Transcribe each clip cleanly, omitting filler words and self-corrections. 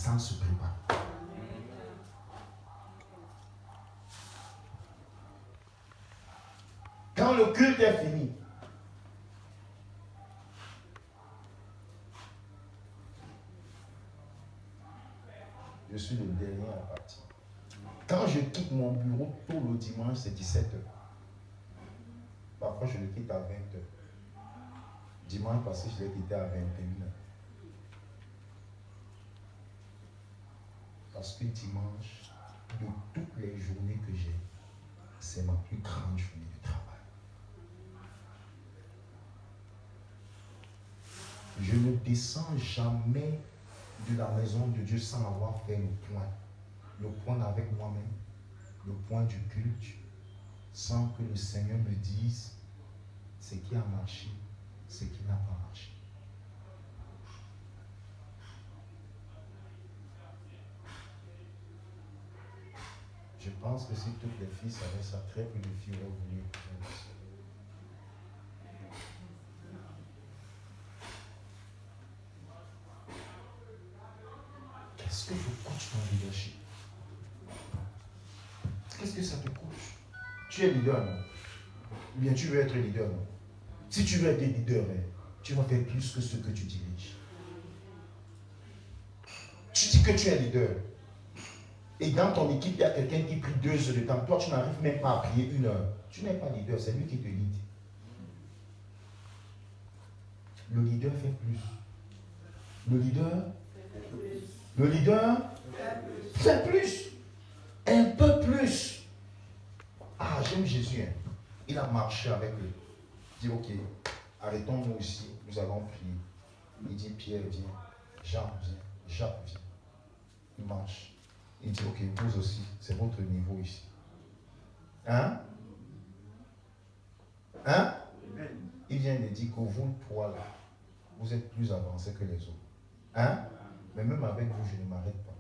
naissance se prépare. Quand le culte est fini, je suis le dernier à partir. Quand je quitte mon bureau tôt le dimanche, c'est 17h. Parfois, je le quitte à 20h. Dimanche passé, je l'ai quitté à 21h. Parce que dimanche, de toutes les journées que j'ai, c'est ma plus grande journée de travail. Je ne descends jamais de la maison de Dieu sans avoir fait le point avec moi-même, le point du culte, sans que le Seigneur me dise ce qui a marché, ce qui n'a pas marché. Je pense que si toutes les filles savaient ça, très peu de filles auraient voulu faire ça. Qu'est-ce que te coûte ton leadership? Qu'est-ce que ça te coûte? Tu es leader, non? Ou bien tu veux être leader, non? Si tu veux être leader, tu vas faire plus que ce que tu diriges. Tu dis que tu es leader. Et dans ton équipe, il y a quelqu'un qui prie 2 heures de temps. Toi, tu n'arrives même pas à prier 1 heure. Tu n'es pas leader, c'est lui qui te lead. Le leader fait plus. Le leader fait plus. Un peu plus. Ah, j'aime Jésus. Hein. Il a marché avec eux. Il dit, ok, arrêtons-nous ici. Nous allons prier. Il dit, Pierre, viens. Jean, viens. Jacques, viens. Il marche. Il dit, ok, vous aussi, c'est votre niveau ici. Hein? Hein? Il vient de dire que vous, trois là, vous êtes plus avancés que les autres. Hein? Mais même avec vous, je ne m'arrête pas.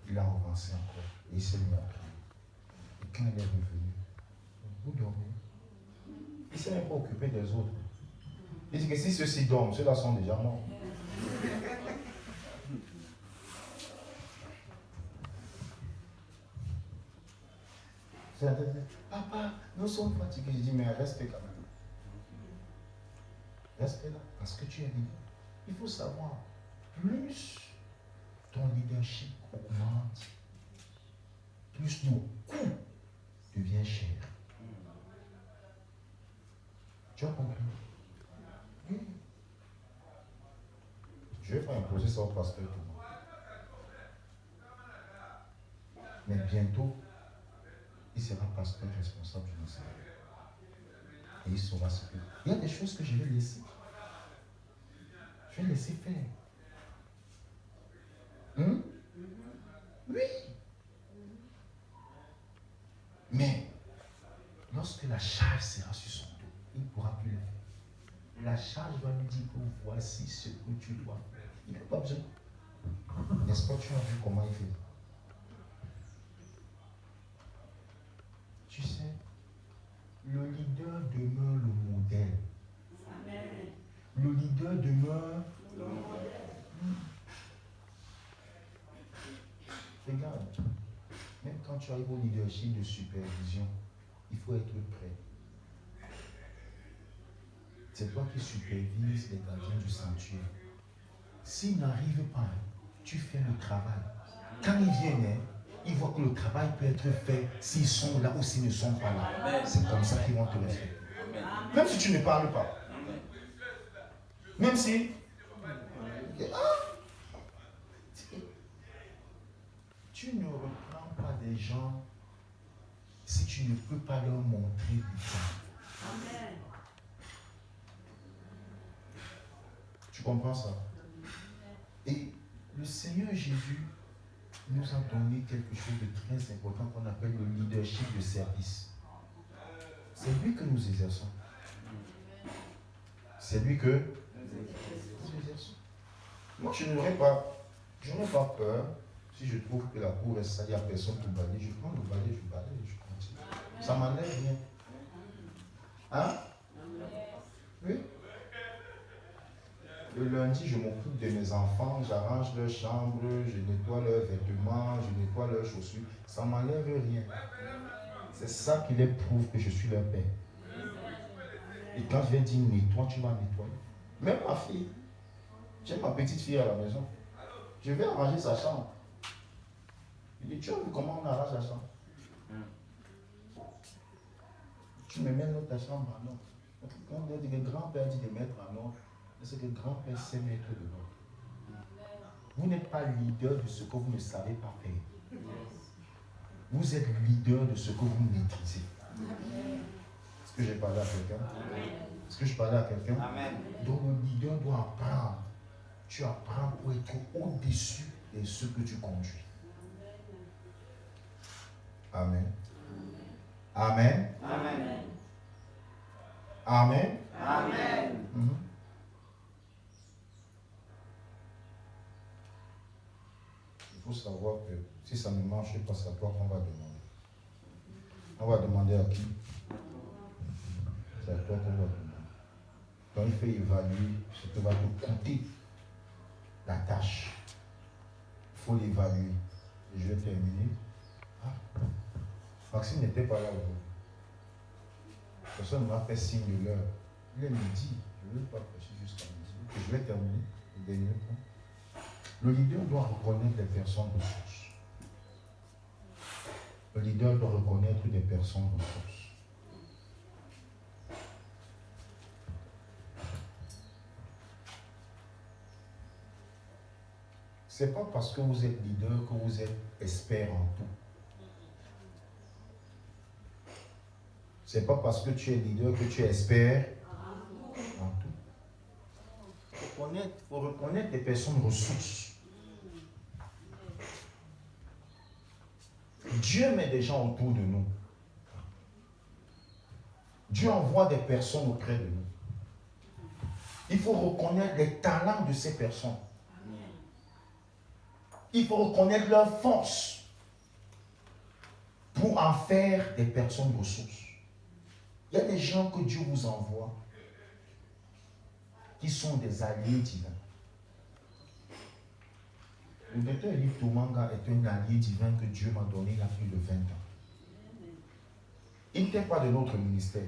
Il a avancé encore. Et il s'est mis à prier. Et quand il est revenu, vous dormez. Il ne s'est même pas occupé des autres. Il dit que si ceux-ci dorment, ceux-là sont déjà morts. Papa, nous sommes fatigués. Je dis, mais restez quand même. Restez là, parce que tu es leader. Il faut savoir, plus ton leadership augmente, plus nos coûts deviennent chers. Tu as compris? Oui. Je ne vais pas imposer ça au pasteur tout le monde. Mais bientôt, il sera pasteur responsable du ministère. Et il saura ce que... Il y a des choses que je vais laisser. Je vais laisser faire. Oui. Mais, lorsque la charge sera sur son dos, il ne pourra plus le faire. La charge va lui dire que voici ce que tu dois faire. Il n'a pas besoin. N'est-ce pas, tu as vu comment il fait? Tu sais, le leader demeure le modèle. Amen. Le leader demeure le modèle. Regarde, même quand tu arrives au leadership de supervision, il faut être prêt. C'est toi qui supervises les gardiens du sanctuaire. S'ils n'arrivent pas, tu fais le travail. Quand ils viennent, ils voient que le travail peut être fait s'ils sont là ou s'ils ne sont pas là. C'est comme ça qu'ils vont te respecter. Même si tu ne parles pas. Même si... Tu ne reprends pas des gens si tu ne peux pas leur montrer du temps. Amen. Tu comprends ça? Et le Seigneur Jésus nous a donné quelque chose de très important qu'on appelle le leadership de service. C'est lui que nous exerçons. C'est lui que nous exerçons. Moi, je n'aurais pas peur. Si je trouve que la cour est sale, il n'y a personne pour balayer, je prends le balai, je balaye, je continue. Ça m'enlève rien. Hein? Oui? Le lundi, je m'occupe de mes enfants, j'arrange leur chambre, je nettoie leurs vêtements, je nettoie leurs chaussures. Ça ne m'enlève rien. C'est ça qui les prouve que je suis leur père. Et quand je vais dire nettoie, tu vas nettoyer. Même ma fille, j'ai ma petite fille à la maison. Je vais arranger sa chambre. Il dit, tu as vu comment on arrange la chambre? Tu me mets dans ta chambre en ordre. Quand on dit que grand-père dit de mettre en ordre, c'est que grand-père sait mettre de l'ordre. Vous n'êtes pas leader de ce que vous ne savez pas faire. Vous êtes leader de ce que vous maîtrisez. Est-ce que j'ai parlé à quelqu'un? Est-ce que je parlais à quelqu'un? Donc le leader doit apprendre. Tu apprends pour être au-dessus de ce que tu conduis. Amen. Amen. Amen. Amen. Amen. Il faut savoir que si ça ne marche pas, c'est à toi qu'on va demander. On va demander à qui? C'est à toi qu'on va demander. Donc il faut évaluer ce que va te coûter la tâche. Il faut l'évaluer. Et je vais terminer. Maxime n'était pas là aujourd'hui. Personne ne m'a fait signe de l'heure. Il est midi. Je ne vais pas prêcher jusqu'à midi. Et je vais terminer. Le dernier point. Le leader doit reconnaître des personnes ressources. Le leader doit reconnaître des personnes ressources. Ce n'est pas parce que vous êtes leader que vous êtes expert en tout. Ce n'est pas parce que tu es leader que tu es expert en tout. Il faut reconnaître des personnes ressources. Dieu met des gens autour de nous. Dieu envoie des personnes auprès de nous. Il faut reconnaître les talents de ces personnes. Il faut reconnaître leur force pour en faire des personnes ressources. Il y a des gens que Dieu vous envoie qui sont des alliés divins. Le docteur Elie Tomanga est un allié divin que Dieu m'a donné il y a plus de 20 ans. Il n'était pas de notre ministère.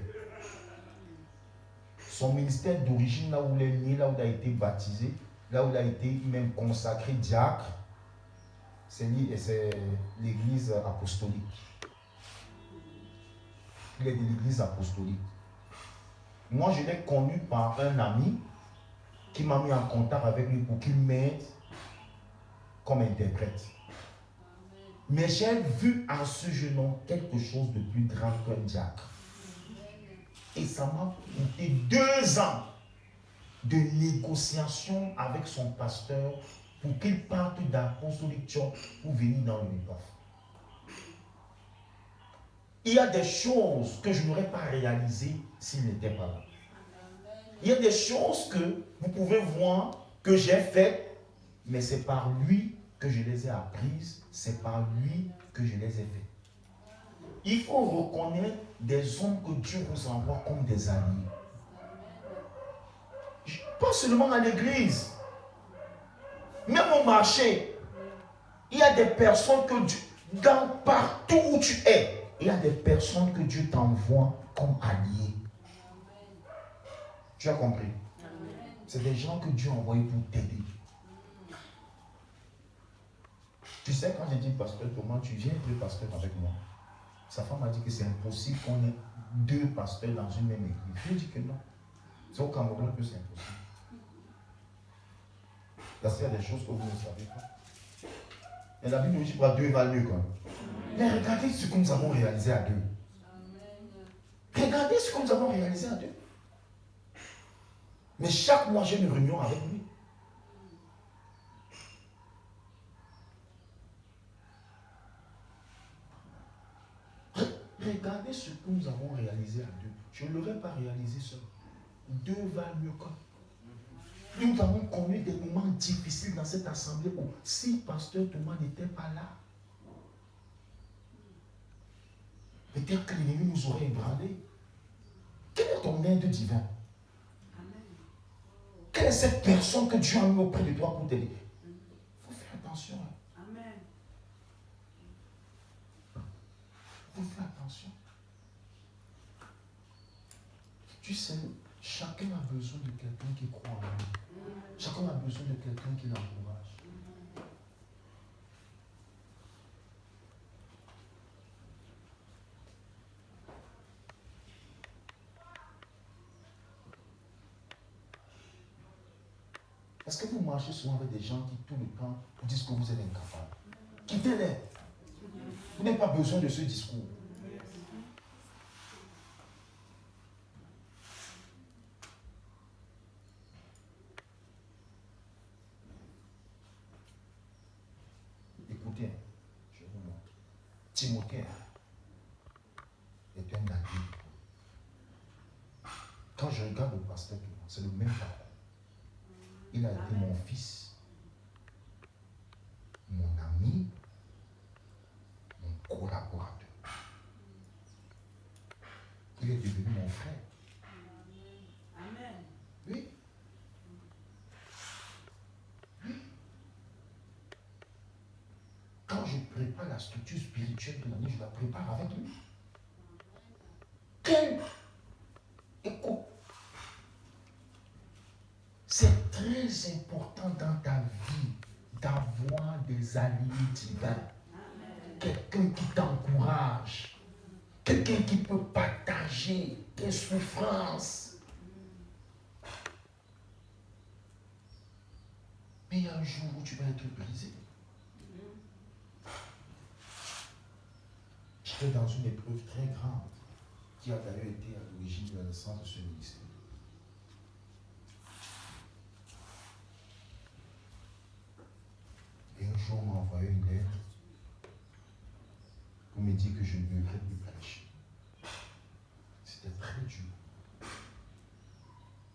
Son ministère d'origine, là où il est né, là où il a été baptisé, là où il a été même consacré diacre, c'est l'église apostolique. Il est de l'église apostolique. Moi, je l'ai connu par un ami qui m'a mis en contact avec lui pour qu'il m'aide comme interprète. Mais j'ai vu en ce jeune homme quelque chose de plus grand qu'un diacre. Et ça m'a coûté 2 ans de négociation avec son pasteur pour qu'il parte d'Apostolic Church pour venir dans le Népal. Il y a des choses que je n'aurais pas réalisées s'il n'était pas là. Il y a des choses que vous pouvez voir que j'ai faites, mais c'est par lui que je les ai apprises, c'est par lui que je les ai faites. Il faut reconnaître des hommes que Dieu vous envoie comme des alliés. Pas seulement à l'église, même au marché, il y a des personnes que Dieu, partout où tu es, il y a des personnes que Dieu t'envoie comme alliés. Tu as compris? C'est des gens que Dieu a envoyés pour t'aider. Tu sais, quand j'ai dit pasteur Thomas, tu viens être pasteur avec moi. Sa femme a dit que c'est impossible qu'on ait 2 pasteurs dans une même église. Je lui ai dit que non. C'est au Cameroun que c'est impossible. Parce qu'il y a des choses que vous ne savez pas. Et la Bible nous dit que 2 valent mieux. Mais regardez ce que nous avons réalisé à 2. Regardez ce que nous avons réalisé à 2. Mais chaque mois, j'ai une réunion avec lui. Regardez ce que nous avons réalisé à 2. Je ne l'aurais pas réalisé seul. 2 valent mieux qu'un. Nous avons connu des moments difficiles dans cette assemblée où si pasteur Thomas n'était pas là, peut-être que l'ennemi nous aurait ébranlé. Quel est ton aide divin? Quelle est cette personne que Dieu a mis auprès de toi pour t'aider? Il faut faire attention. Amen. Il faut faire attention. Tu sais, chacun a besoin de quelqu'un qui croit en lui. Chacun a besoin de quelqu'un qui l'encourage. Est-ce que vous marchez souvent avec des gens qui tout le temps vous disent que vous êtes incapable? Quittez-les. Vous n'avez pas besoin de ce discours. Écoutez, je vous montre. Timothée est un ami. Quand je regarde le pasteur, c'est le même parcours. Il a été mon fils, mon ami, mon collaborateur. Il est devenu mon frère. Amen. Oui. Oui. Quand je prépare la structure spirituelle de l'année, je la prépare avec lui. Quel écoute. C'est très important dans ta vie d'avoir des alliés divins. Quelqu'un qui t'encourage. Quelqu'un qui peut partager tes souffrances. Mais il y a un jour où tu vas être brisé. J'étais dans une épreuve très grande qui a d'ailleurs été à l'origine de la naissance de ce ministère. Et un jour, on m'a envoyé une lettre pour me dire que je ne devrais plus prêcher. C'était très dur.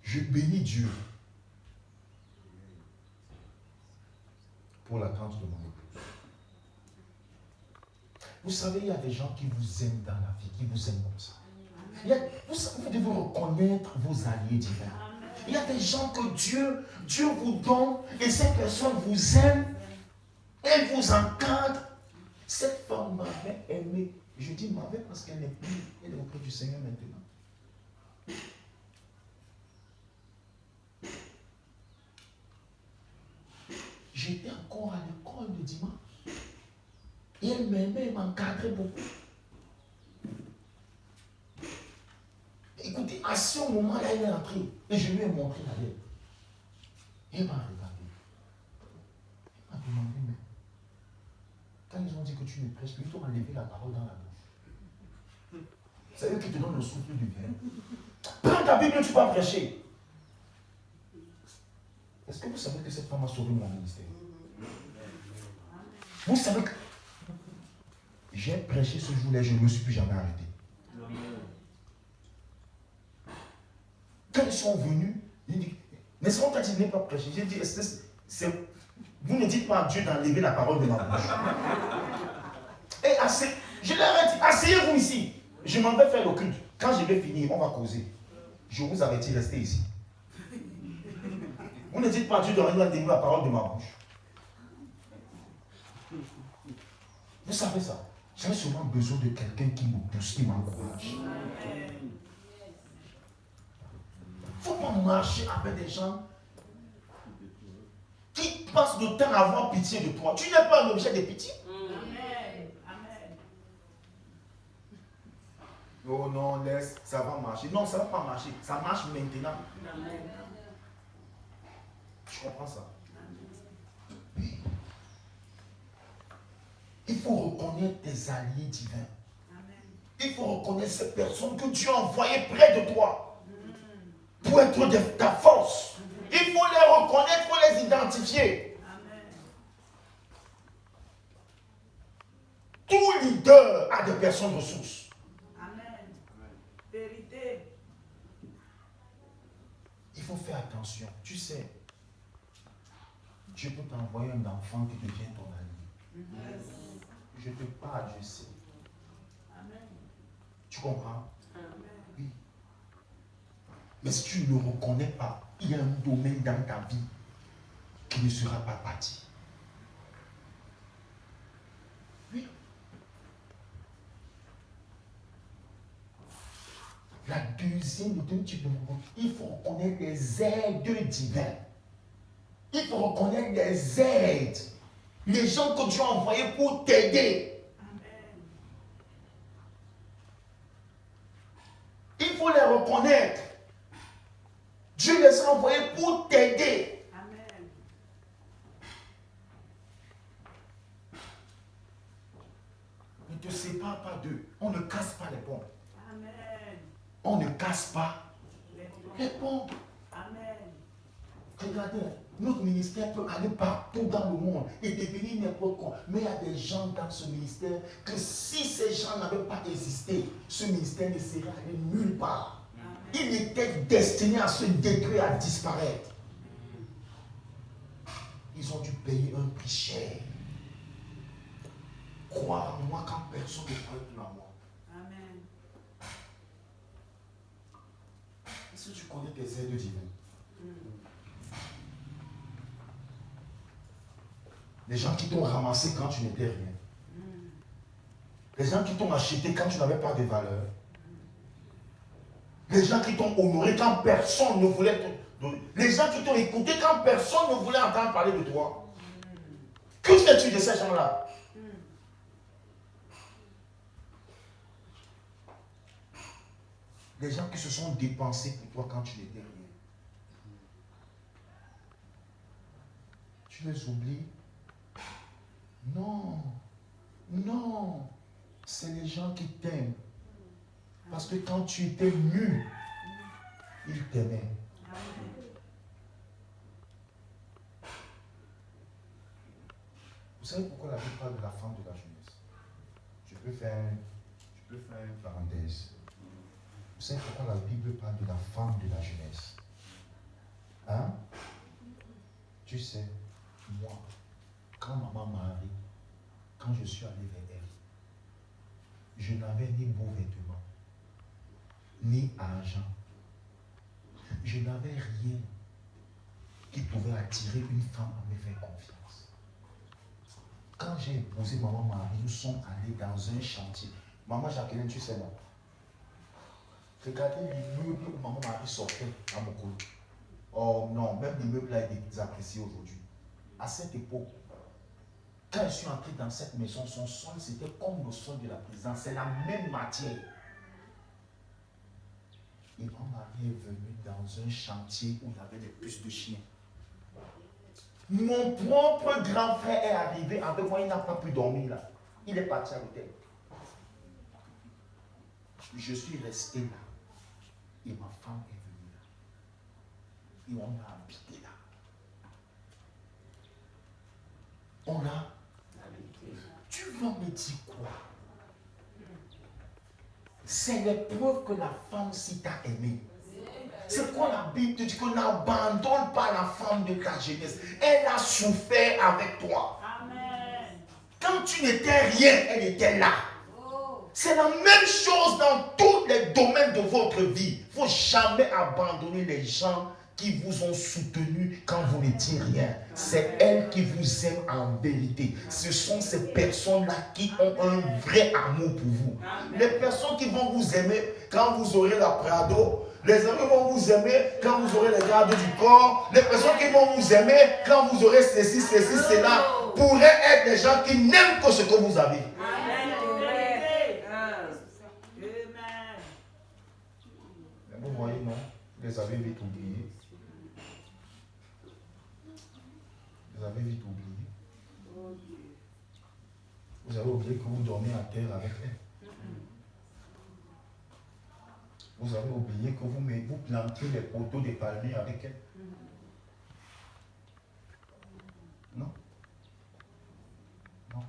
Je bénis Dieu pour l'attente de mon épouse. Vous savez, il y a des gens qui vous aiment dans la vie, qui vous aiment comme ça. Vous devez reconnaître vos alliés divins. Il y a des gens que Dieu vous donne et ces personnes vous aiment. Elle vous encadre. Cette femme m'avait aimé. Je dis m'avait parce qu'elle n'est plus. Elle est auprès du Seigneur maintenant. J'étais encore à l'école le dimanche. Et elle m'aimait, elle m'encadrait beaucoup. Écoutez, à ce moment-là, elle est entrée. Et je lui ai montré la lettre. Elle m'a regardé. Elle m'a demandé, mais quand ils ont dit que tu ne prêches plus, ils t'ont enlevé la parole dans la bouche. C'est eux qui te donnent le souffle du bien. Prends ta Bible, tu vas prêcher. Est-ce que vous savez que cette femme a sauvé mon ministère? Vous savez que j'ai prêché ce jour-là, je ne me suis plus jamais arrêté. Quand ils sont venus, ils disent, mais ce qu'on t'a dit de ne pas prêcher. J'ai dit, vous ne dites pas à Dieu d'enlever la parole de ma bouche. Et je leur ai dit, asseyez-vous ici. Je m'en vais faire le culte. Quand je vais finir, on va causer. Je vous avais dit, restez ici. Vous ne dites pas à Dieu d'enlever la parole de ma bouche. Vous savez ça? J'ai seulement besoin de quelqu'un qui me pousse, qui m'encourage. Il ne faut pas marcher avec des gens qui passent le temps à avoir pitié de toi. Tu n'es pas un objet de pitié. Amen. Amen. Oh non, laisse, ça va marcher. Non, ça ne va pas marcher. Ça marche maintenant. Amen. Je comprends ça. Oui. Il faut reconnaître tes alliés divins. Amen. Il faut reconnaître ces personnes que Dieu a envoyées près de toi pour être de ta force. Il faut les reconnaître, il faut les identifier. Amen. Tout leader a des personnes ressources. Amen. Vérité. Il faut faire attention. Tu sais, Dieu peut t'envoyer un enfant qui devient ton ami. Je te parle, je sais. Amen. Tu comprends? Amen. Oui. Mais si tu ne le reconnais pas, il y a un domaine dans ta vie qui ne sera pas bâti. Oui. La deuxième type de monde, il faut reconnaître les aides divines. Il faut reconnaître les aides. Les gens que Dieu a envoyés pour t'aider. Amen. Il faut les reconnaître. Dieu les a envoyés pour t'aider. Amen. Ne te sépare pas d'eux. On ne casse pas les ponts. Amen. On ne casse pas Les les ponts. Amen. Regardez, notre ministère peut aller partout dans le monde et devenir n'importe quoi. Mais il y a des gens dans ce ministère que si ces gens n'avaient pas existé, ce ministère ne serait allé nulle part. Il était destiné à se détruire, à disparaître. Ils ont dû payer un prix cher. Croire en moi quand personne ne croit plus en moi. Amen. Est-ce que tu connais tes aides divines? Les gens qui t'ont ramassé quand tu n'étais rien. Les gens qui t'ont acheté quand tu n'avais pas de valeur. Les gens qui t'ont honoré quand personne ne voulait te donner. Les gens qui t'ont écouté quand personne ne voulait entendre parler de toi. Que fais-tu de ces gens-là? Les gens qui se sont dépensés pour toi quand tu n'étais rien. Tu les oublies? Non. Non. C'est les gens qui t'aiment. Parce que quand tu étais nu, ils t'aimaient. Vous savez pourquoi la Bible parle de la femme de la jeunesse? Je peux faire une parenthèse. Vous savez pourquoi la Bible parle de la femme de la jeunesse? Hein? Tu sais, moi, quand maman Marie, quand je suis allé vers elle, je n'avais ni beaux vêtements, ni argent. Je n'avais rien qui pouvait attirer une femme à me faire confiance. Quand j'ai épousé maman Marie, nous sommes allés dans un chantier. Maman Jacqueline, tu sais non? Regardez l'immeuble où maman Marie sortait à mon col. Oh non, même l'immeuble là est désapprécié aujourd'hui. À cette époque, quand je suis entré dans cette maison, son sol c'était comme le sol de la prison. C'est la même matière. Et maman Marie est venue dans un chantier où il y avait des puces de chiens. Mon propre grand frère est arrivé avec moi, il n'a pas pu dormir là. Il est parti à l'hôtel. Je suis resté là. Et ma femme est venue là. Et on a habité là. On a habité. Tu vas me dire quoi? C'est l'épreuve que la femme si t'a aimé. C'est quoi la Bible te dit que n'abandonne pas la femme de ta jeunesse. Elle a souffert avec toi. Amen. Quand tu n'étais rien, elle était là. C'est la même chose dans tous les domaines de votre vie. Il ne faut jamais abandonner les gens qui vous ont soutenu quand vous n'étiez rien. C'est elles qui vous aiment en vérité. Ce sont ces personnes-là qui ont un vrai amour pour vous. Les personnes qui vont vous aimer quand vous aurez la Prado, les amis vont vous aimer quand vous aurez les gardes du corps, les personnes qui vont vous aimer quand vous aurez ceci, cela, pourraient être des gens qui n'aiment que ce que vous avez. Vous voyez, non? Vous les avez vite oubliés. Vous avez vite oublié. Vous avez oublié que vous dormez à terre avec elle. Vous avez oublié que vous plantez les poteaux des palmiers avec elle. Non. Non.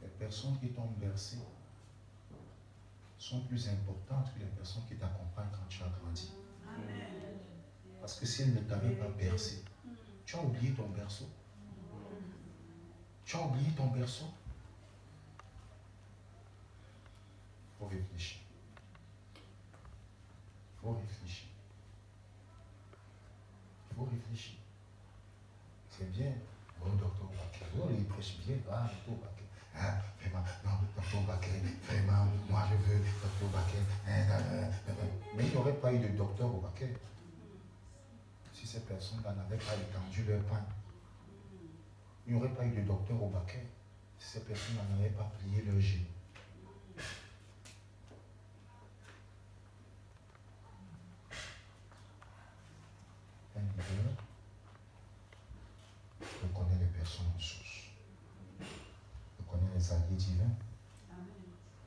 Les personnes qui t'ont bercé sont plus importantes que les personnes qui t'accompagnent quand tu as grandi. Amen. Parce que si elles ne t'avaient pas bercé, tu as oublié ton berceau. Tu as oublié ton berceau. Il faut réfléchir. Il faut réfléchir. faut réfléchir. C'est bien. Oh, docteur Baquet. Oh, il prêche bien. Ah, docteur Baquet. Ah, vraiment, non, docteur Baquet. Vraiment, moi je veux docteur Baquet. Mais il n'y aurait pas eu de docteur au Baquet si ces personnes-là n'avaient pas étendu leur pain. Il n'y aurait pas eu de docteur au Baquet si ces personnes n'avaient pas plié leur genoux. Un leader reconnaît les personnes en source, reconnaît les alliés divins,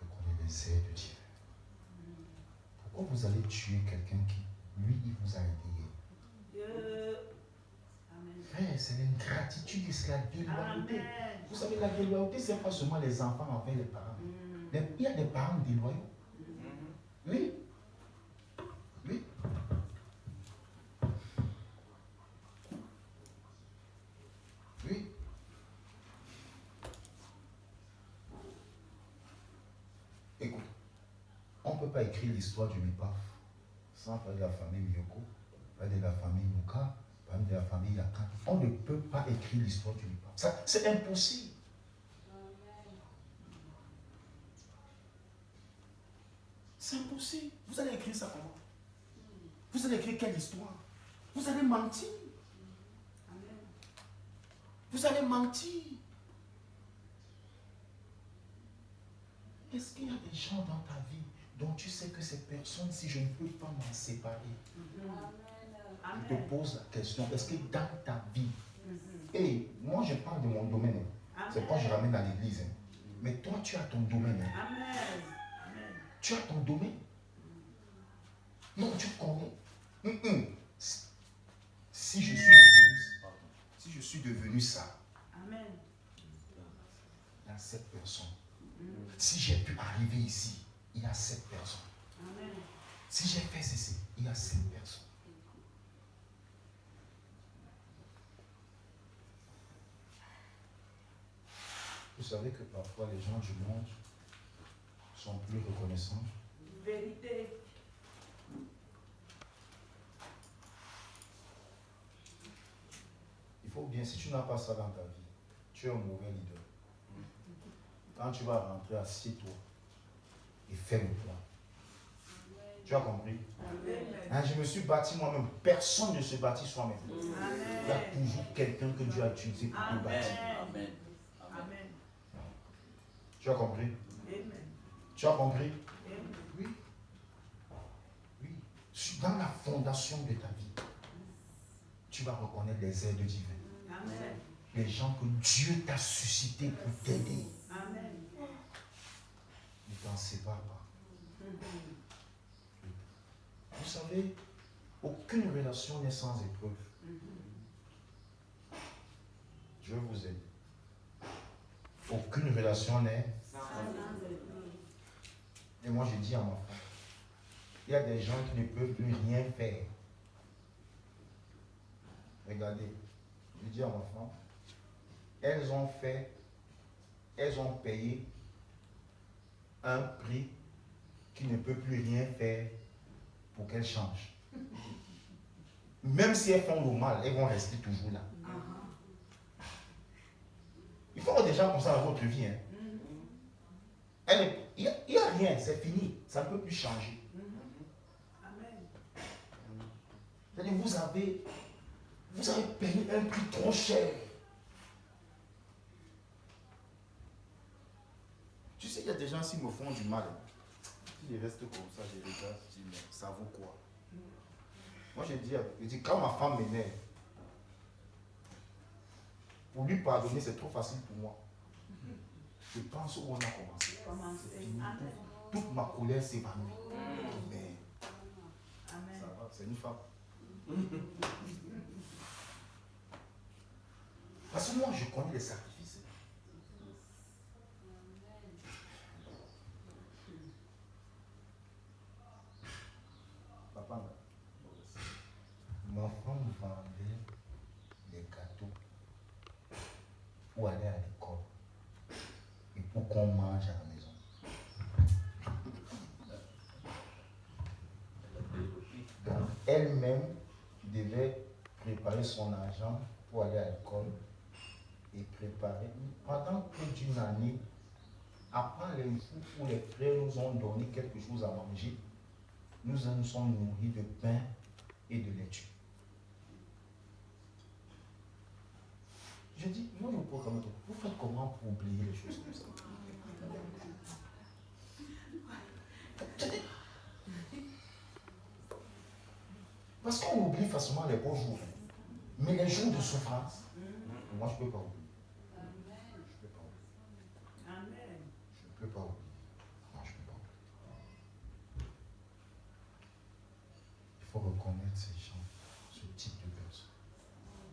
reconnaît les aides divines. Pourquoi vous allez tuer quelqu'un qui, lui, il vous a aidé? Frère, c'est l'ingratitude, c'est la déloyauté. Vous savez, la déloyauté, ce n'est pas seulement les enfants envers les parents. Il y a des parents déloyaux. Oui. Oui. Oui. Écoute, on ne peut pas écrire l'histoire du MIPAF sans parler de la famille Miyoko, parler de la famille Nuka, parler de la famille Yakan. On ne peut pas écrire l'histoire du MIPAF. C'est impossible. C'est impossible. Vous allez écrire ça comment? Vous allez écrire quelle histoire? Vous allez mentir. Vous allez mentir. Est-ce qu'il y a des gens dans ta vie dont tu sais que ces personnes, si je ne peux pas m'en séparer? Je te pose la question, est-ce que dans ta vie, et moi je parle de mon domaine, c'est pas je ramène à l'église, mais toi tu as ton domaine. Tu as ton domaine. Non, tu connais. Si je suis devenu ça, il y a cette personne. Si j'ai pu arriver ici, il y a cette personne. Si j'ai fait ceci, il y a cette personne. Vous savez que parfois les gens du monde sont plus reconnaissants. Vérité. Il faut bien, si tu n'as pas ça dans ta vie, tu es un mauvais leader. Quand tu vas rentrer, assieds-toi et fais le plan. Tu as compris? Hein, je me suis bâti moi-même. Personne ne se bâtit soi-même. Il y a toujours quelqu'un que Dieu a utilisé pour te bâtir. Amen. Tu as compris? Amen. Tu as compris? Amen. Oui. Oui. Dans la fondation de ta vie, tu vas reconnaître les aides divines. Amen. Les gens que Dieu t'a suscités pour t'aider. Amen. Ne t'en sépare pas. Vous savez, aucune relation n'est sans épreuve. Je vous aide. Aucune relation n'est sans épreuve. Et moi je dis à ma femme, il y a des gens qui ne peuvent plus rien faire. Regardez, je dis à ma femme, elles ont payé un prix qui ne peut plus rien faire pour qu'elles changent. Même si elles font le mal, elles vont rester toujours là. Il faut avoir des gens comme ça dans votre vie. Hein. Il n'y a rien, c'est fini. Ça ne peut plus changer. C'est-à-dire, vous avez payé un prix trop cher. Tu sais, il y a des gens qui me font du mal. Si je reste comme ça, je regarde, je dis, mais ça vaut quoi? Moi, je dis, quand ma femme m'énerve, pour lui pardonner, c'est trop facile pour moi. Je pense où on a commencé. C'est fini. Toute ma colère s'évanouit. Mais ça va, c'est une femme. Parce que moi, je connais les sacrifices. Papa, ma femme vendait des gâteaux pour aller à l'école et pour qu'on mange à la maison. Donc, elle-même devait préparer son argent pour aller à l'école et préparer. Pendant plus d'une année, après les jours où les frères nous ont donné quelque chose à manger, nous nous sommes nourris de pain et de laitue. Je dis, moi je peux quand même, vous faites comment pour oublier les choses comme ça? Parce qu'on oublie facilement les beaux jours. Mais les jours de souffrance, moi je ne peux pas oublier. Je ne peux pas oublier. Amen. Je ne peux pas oublier. Non, je ne peux pas oublier. Il faut reconnaître ces gens, ce type de personnes.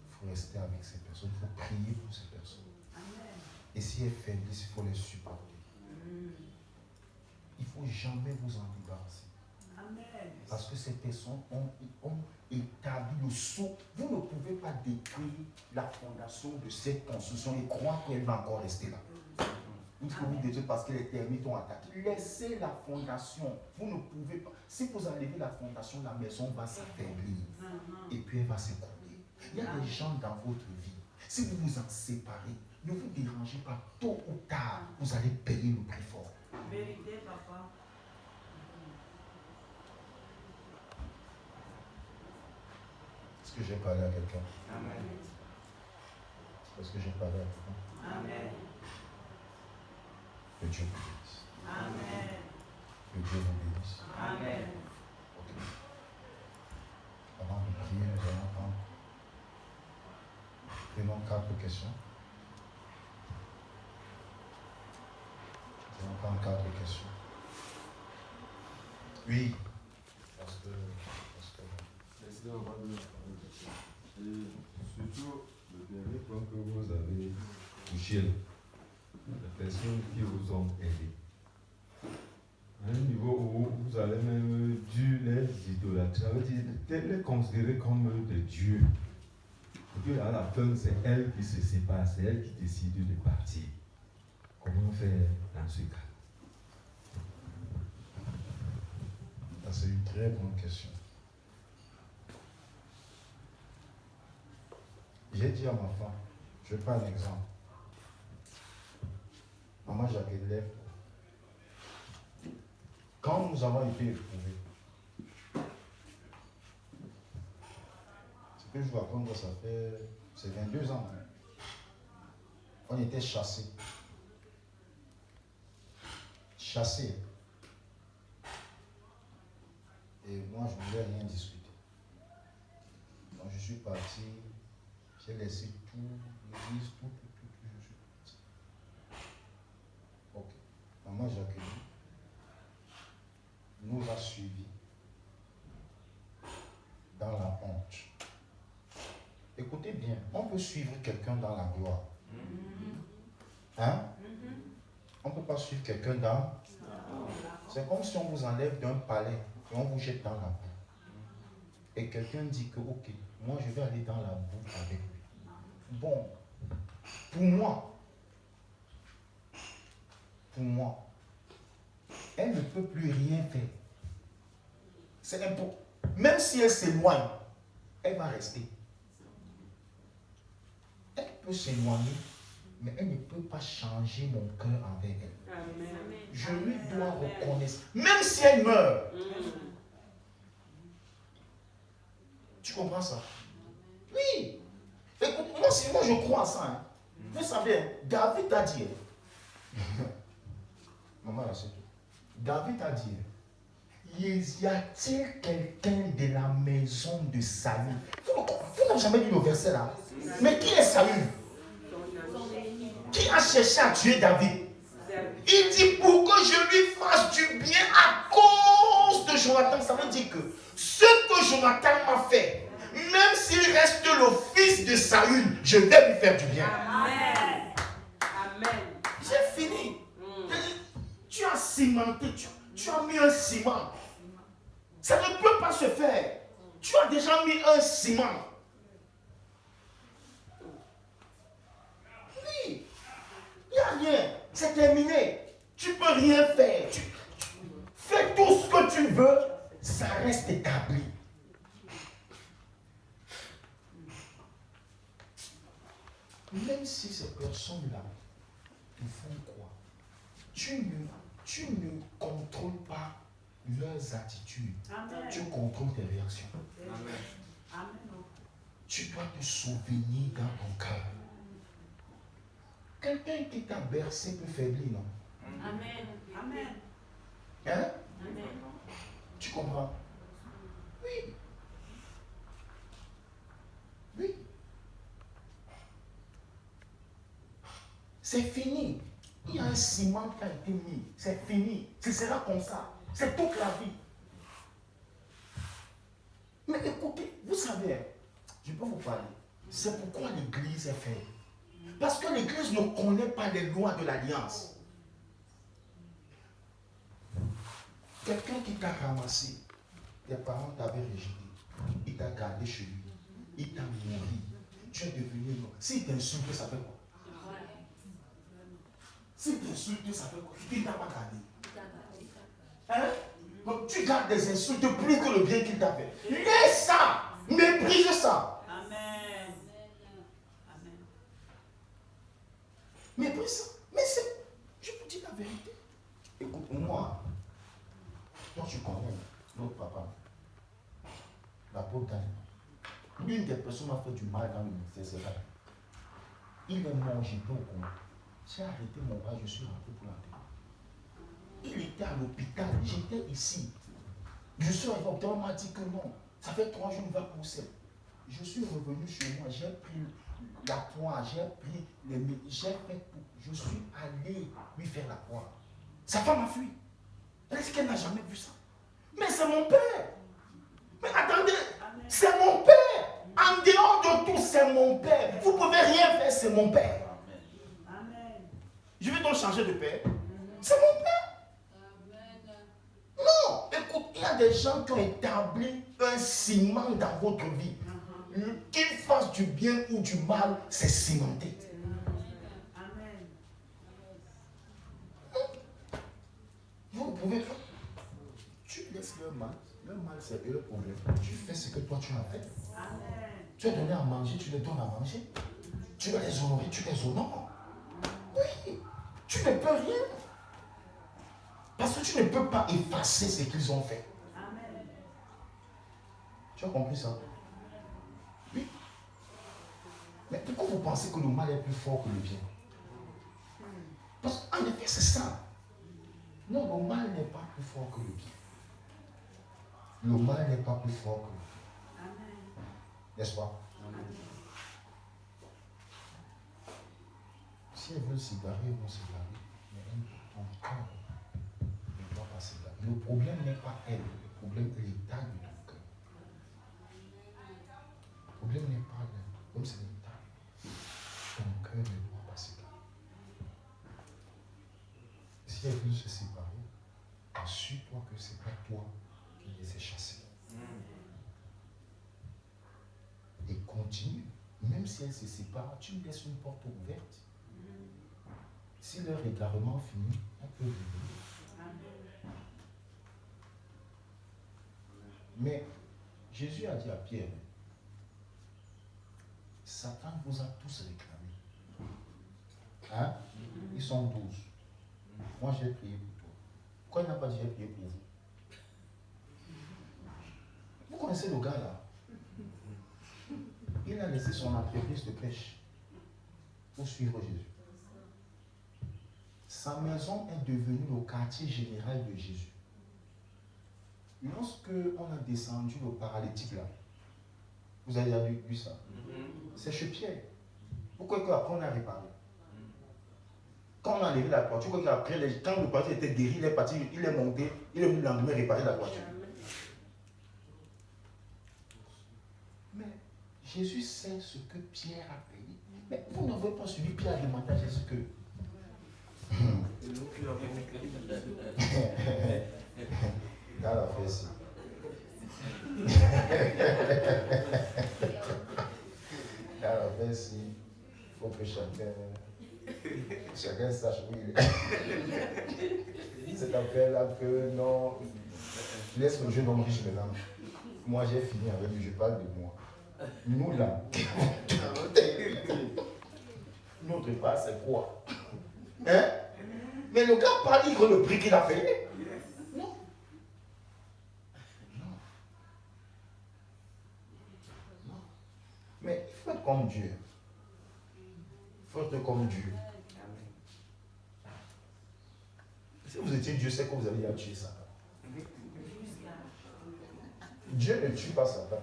Il faut rester avec ces personnes. Il faut prier pour ces personnes. Amen. Et si elles faiblissent, il faut les supporter. Il ne faut jamais vous en débarrasser. Amen. Parce que ces personnes ont établi le sceau. Vous ne pouvez pas détruire la fondation de cette construction et croire qu'elle va encore rester là. Vous dites que vous détruisez parce que les termites ont attaqué. Laissez la fondation. Vous ne pouvez pas. Si vous enlevez la fondation, la maison va s'affaiblir. Et puis elle va s'écrouler. Il y a des gens dans votre vie. Si vous vous en séparez, ne vous dérangez pas. Tôt ou tard, vous allez payer le prix fort. Vérité, papa. Est-ce que j'ai parlé à quelqu'un? Amen. Est-ce que j'ai parlé à quelqu'un? Amen. Que Dieu vous bénisse. Amen. Que Dieu vous bénisse. Amen. Ok. Avant de prier, nous allons prendre. Prenons 4 questions. Nous allons prendre 4 questions. Oui. Parce que Merci d'avoir donné la parole. Et surtout, le dernier point que vous avez touché, les personnes qui vous ont aidé. À un niveau où vous avez même dû les idolâtrer, ça veut dire les considérer comme des dieux. Et puis à la fin, c'est elle qui se sépare, c'est elle qui décide de partir. Comment faire dans ce cas? c'est une très bonne question. J'ai dit à ma femme, je prends un exemple. Maman Jacques-Élève, quand nous avons été éprouvés, ce que je vous raconte, ça fait, c'est 22 ans. Hein. On était chassés. Chassés. Et moi, je ne voulais rien discuter. Donc, je suis parti, j'ai laissé tout, l'église, tout, je suis parti. Ok. Maman Jacqueline nous a suivis dans la honte. Écoutez bien, on peut suivre quelqu'un dans la gloire. Hein? On ne peut pas suivre quelqu'un dans... C'est comme si on vous enlève d'un palais et on vous jette dans la boue. Et quelqu'un dit que, ok, moi je vais aller dans la boue avec lui. Bon, pour moi, elle ne peut plus rien faire. C'est impossible. Même si elle s'éloigne, elle va rester. Elle peut s'éloigner, mais elle ne peut pas changer mon cœur envers elle. Amen. Je lui dois reconnaître, même si elle meurt. Tu comprends ça? Oui. Écoute, moi je crois à ça. Hein. Vous savez, David a dit. Maman, là, c'est tout. David a dit. Y a-t-il quelqu'un de la maison de Saül? Vous n'avez jamais lu le verset là. Mais qui est Saül? Qui a cherché à tuer David? Il dit pour que je lui fasse du bien à cause de Jonathan. Ça veut dire que ce que Jonathan m'a fait, même s'il reste le fils de Saül, je vais lui faire du bien. Amen. Amen. J'ai fini. Tu as cimenté, tu as mis un ciment. Ça ne peut pas se faire. Tu as déjà mis un ciment. Oui. Il n'y a rien. C'est terminé. Tu ne peux rien faire. Fais tout ce que tu veux. Ça reste établi. personnes-là te font quoi? Tu ne contrôles pas leurs attitudes. Amen. Tu contrôles tes réactions. Amen. Amen. Tu dois te souvenir dans ton cœur. Quelqu'un qui t'a bercé peut faiblir, non? Amen. Amen. Hein? Amen. Tu comprends? Oui. Oui. C'est fini. Il y a un ciment qui a été mis. C'est fini. Ce sera comme ça. C'est toute la vie. Mais écoutez, vous savez, je peux vous parler. C'est pourquoi l'Église est faite. Parce que l'Église ne connaît pas les lois de l'Alliance. Quelqu'un qui t'a ramassé, tes parents t'avaient rejeté, il t'a gardé chez lui, il t'a nourri, tu es devenu mort. S'il t'insulte, ça fait quoi? S'il t'insulte, ça fait quoi? Il ne t'a pas gardé. Hein? Donc tu gardes des insultes plus que le bien qu'il t'a fait. Laisse ça! Méprise ça! Amen. Amen. Méprise ça. Mais c'est... Je vous dis la vérité. Écoute, moi, toi tu connais notre papa, l'apôtre Daniel. L'une des personnes m'a fait du mal dans le ministère, c'est là. Il est mort, j'étais au Congo. J'ai arrêté mon bras, je suis rentré pour l'enterrer. Il était à l'hôpital, j'étais ici. Je suis arrivé, on m'a dit que non. Ça fait 3 jours, il va pousser. Je suis revenu chez moi, j'ai pris la poire, j'ai pris les médicaments, j'ai fait tout. Je suis allé lui faire la poire. Sa femme a fui. Est-ce qu'elle n'a jamais vu ça? Mais c'est mon père. Mais attendez, c'est mon père. En dehors de tout, c'est mon père. Vous ne pouvez rien faire, c'est mon père. Amen. Je vais donc changer de père. C'est mon père. Non, écoute, il y a des gens qui ont établi un ciment dans votre vie. Qu'ils fassent du bien ou du mal, c'est cimenté. Amen. Vous pouvez faire. Tu laisses leur mal. Leur mal, c'est eux le problème. Tu fais ce que toi tu as fait. Amen. Tu as donné à manger, tu les donnes à manger. Tu dois les honorer, tu les honores. Oui, tu ne peux rien. Parce que tu ne peux pas effacer ce qu'ils ont fait. Amen. Tu as compris ça? Oui. Mais pourquoi vous pensez que le mal est plus fort que le bien? Parce qu'en effet, c'est ça. Non, le mal n'est pas plus fort que le bien. Le mal n'est pas plus fort que le bien. Amen. N'est-ce pas? Si elles veulent s'égarer, elles vont s'égarer. Mais ton cœur ne doit pas s'égarer. Le problème n'est pas elle, le problème est l'état de ton cœur. Le problème n'est pas elle, comme c'est l'état. Ton cœur ne doit pas s'égarer. Si elles veulent se séparer, assure-toi que ce n'est pas toi qui les ai chassés. Et continue. Même si elles se séparent, tu laisses une porte ouverte. Si leur égarement finit, on peut revenir. Mais Jésus a dit à Pierre, Satan vous a tous réclamé. Hein? Ils sont 12. Moi j'ai prié pour toi. Pourquoi il n'a pas dit j'ai prié pour vous? Vous connaissez le gars là? Il a laissé son entreprise de pêche pour suivre Jésus. Sa maison est devenue le quartier général de Jésus. Lorsque on a descendu le paralytique là, vous avez déjà vu ça? C'est chez Pierre. Pourquoi après on a réparé? Quand on a enlevé la toiture, après, quand le paralytique était guéri, il est parti, il est monté, il est venu le lendemain réparer la toiture. Mais Jésus sait ce que Pierre a payé. Mais vous n'avez pas suivi Pierre a demandé à Jésus que. Dans la fesse. Dans la fesse, il faut que chacun sache où il est. Cet appel-là que non, laisse le jeune homme riche maintenant. Moi j'ai fini avec lui, je parle de moi. Nous là. Notre part, c'est quoi? Hein? Mais le gars parle, il le prix qu'il a fait. Non. Non. Non. Mais il faut être comme Dieu. Il faut être comme Dieu. Si vous étiez Dieu, c'est que vous avez à tuer Satan. Dieu ne tue pas Satan.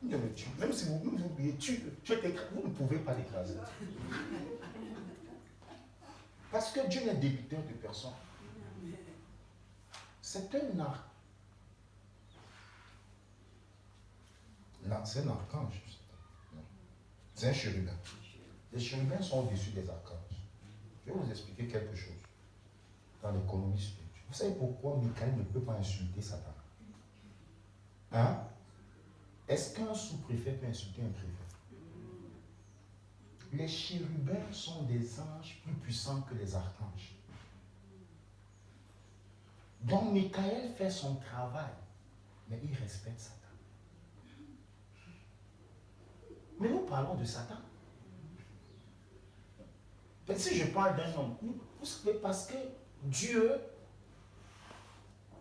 Il ne le tue. Même si vous oubliez, vous ne pouvez pas l'écraser. Parce que Dieu n'est débiteur de personne. C'est un arc. C'est un archange. C'est un chérubin. Les chérubins sont au-dessus des archanges. Je vais vous expliquer quelque chose dans l'économie spirituelle. Vous savez pourquoi Michael ne peut pas insulter Satan? Hein? Est-ce qu'un sous-préfet peut insulter un préfet? Les chérubins sont des anges plus puissants que les archanges. Donc Michael fait son travail, mais il respecte Satan. Mais nous parlons de Satan. Mais si je parle d'un homme, vous savez, parce que Dieu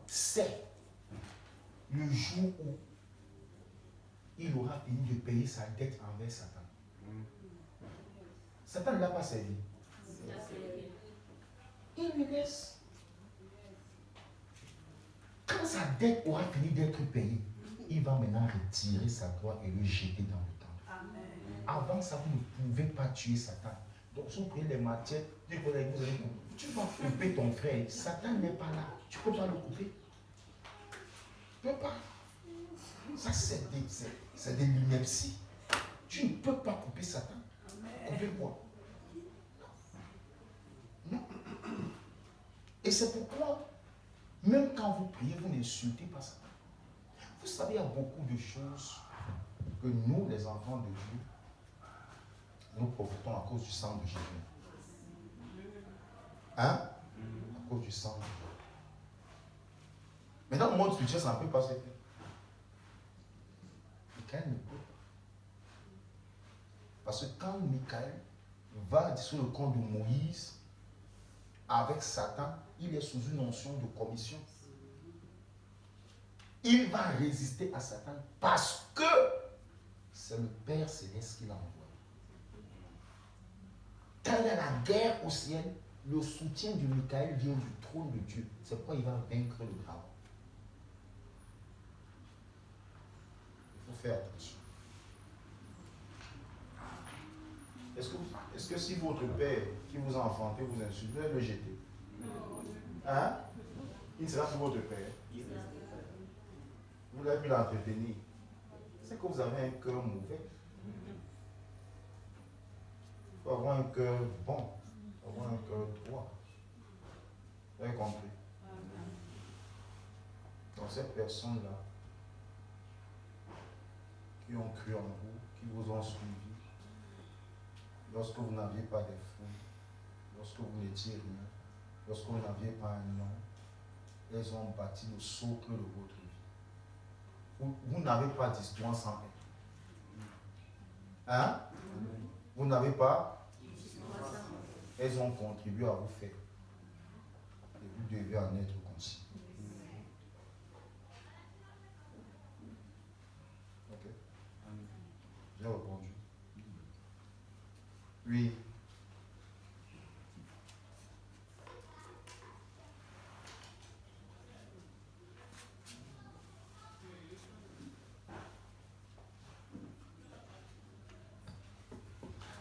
sait le jour où il aura fini de payer sa dette envers Satan. Satan ne l'a pas servi. Il lui laisse. Quand sa dette aura fini d'être payée, il va maintenant retirer sa gloire et le jeter dans le temple. Avant ça, vous ne pouvez pas tuer Satan. Donc, si vous prenez les matières, tu vas couper ton frère. Satan n'est pas là. Tu ne peux pas le couper. Tu ne peux pas. Ça, c'est de l'ineptie. Tu ne peux pas couper Satan. Couper quoi? Non. Et c'est pourquoi, même quand vous priez, vous n'insultez pas Satan. Vous savez, il y a beaucoup de choses que nous, les enfants de Dieu, nous profitons à cause du sang de Jésus. Hein? À cause du sang de Jésus. Mais dans le monde spirituel, ça ne peut pas se faire. Michael ne peut pas. Parce que quand Michael va sur le compte de Moïse avec Satan, il est sous une onction de commission. Il va résister à Satan parce que c'est le Père Céleste qui l'envoie. Quand il y a la guerre au ciel, le soutien de Michael vient du trône de Dieu. C'est pourquoi il va vaincre le dragon. Il faut faire attention. Est-ce que si votre père qui vous a enfanté vous insulte, vous allez le jeter? Hein? Il ne sera plus votre père. Vous l'avez pu l'entretenir. C'est que vous avez un cœur mauvais. Il faut avoir un cœur bon. Il faut avoir un cœur droit. Vous avez compris? Donc ces personnes-là qui ont cru en vous, qui vous ont suivi, lorsque vous n'aviez pas de fonds, lorsque vous n'étiez rien, lorsque vous n'aviez pas un nom, elles ont bâti le socle de votre vie. Vous n'avez pas d'histoire sans elles. Hein? Vous n'avez pas? Elles ont contribué à vous faire. Et vous devez en être conscient. Ok? J'ai répondu. Oui.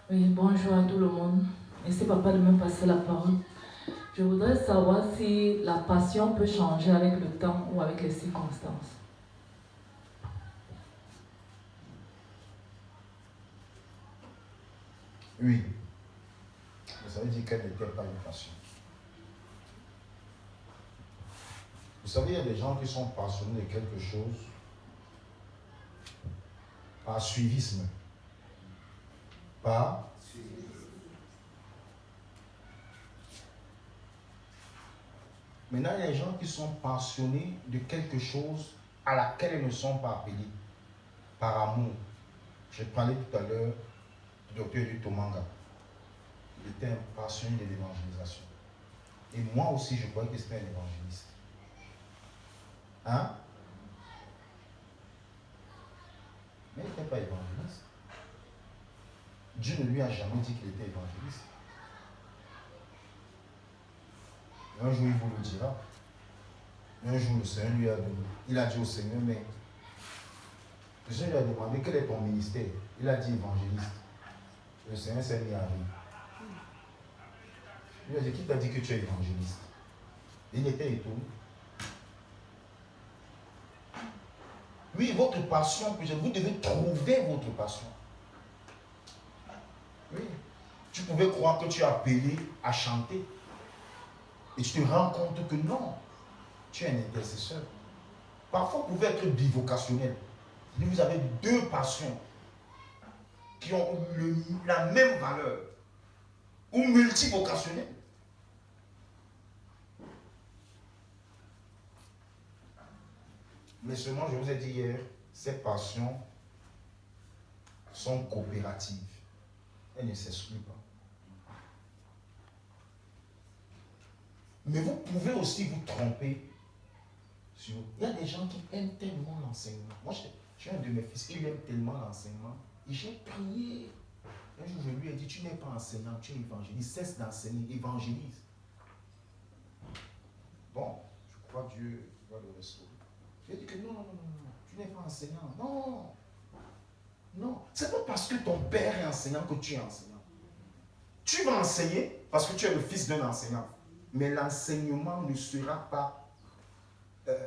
Oui, bonjour à tout le monde. Merci papa de me passer la parole. Je voudrais savoir si la passion peut changer avec le temps ou avec les circonstances. Oui. Mais ça veut dire qu'elle n'était pas une passion. Vous savez, il y a des gens qui sont passionnés de quelque chose par suivisme. Par Maintenant, il y a des gens qui sont passionnés de quelque chose à laquelle ils ne sont pas appelés. Par amour. J'ai parlé tout à l'heure du docteur du Tomanga. Il était un passionné de l'évangélisation. Et moi aussi, je croyais que c'était un évangéliste. Hein? Mais il n'était pas évangéliste. Dieu ne lui a jamais dit qu'il était évangéliste. Un jour, il vous le dira. Un jour, le Seigneur lui a donné. Il a dit au Seigneur, mais le Seigneur lui a demandé quel est ton ministère. Il a dit évangéliste. Le Seigneur s'est mis à rire. Il lui a dit, qui t'a dit que tu es évangéliste? Il était étonné. Oui, votre passion, vous devez trouver votre passion. Oui. Tu pouvais croire que tu es appelé à chanter. Et tu te rends compte que non. Tu es un intercesseur. Parfois, vous pouvez être bivocationnel. Vous avez deux passions qui ont la même valeur. Ou multivocationnel. Mais seulement, je vous ai dit hier, ces passions sont coopératives. Elles ne s'excluent pas. Mais vous pouvez aussi vous tromper. Il y a des gens qui aiment tellement l'enseignement. Moi, j'ai un de mes fils, il aime tellement l'enseignement. Et j'ai prié. Un jour, je lui ai dit, tu n'es pas enseignant, tu es évangéliste. Cesse d'enseigner, évangélise. Bon, je crois que Dieu va le restaurer. Il a dit que non, tu n'es pas enseignant. Non, non. C'est pas parce que ton père est enseignant que tu es enseignant. Tu vas enseigner parce que tu es le fils d'un enseignant. Mais l'enseignement ne sera pas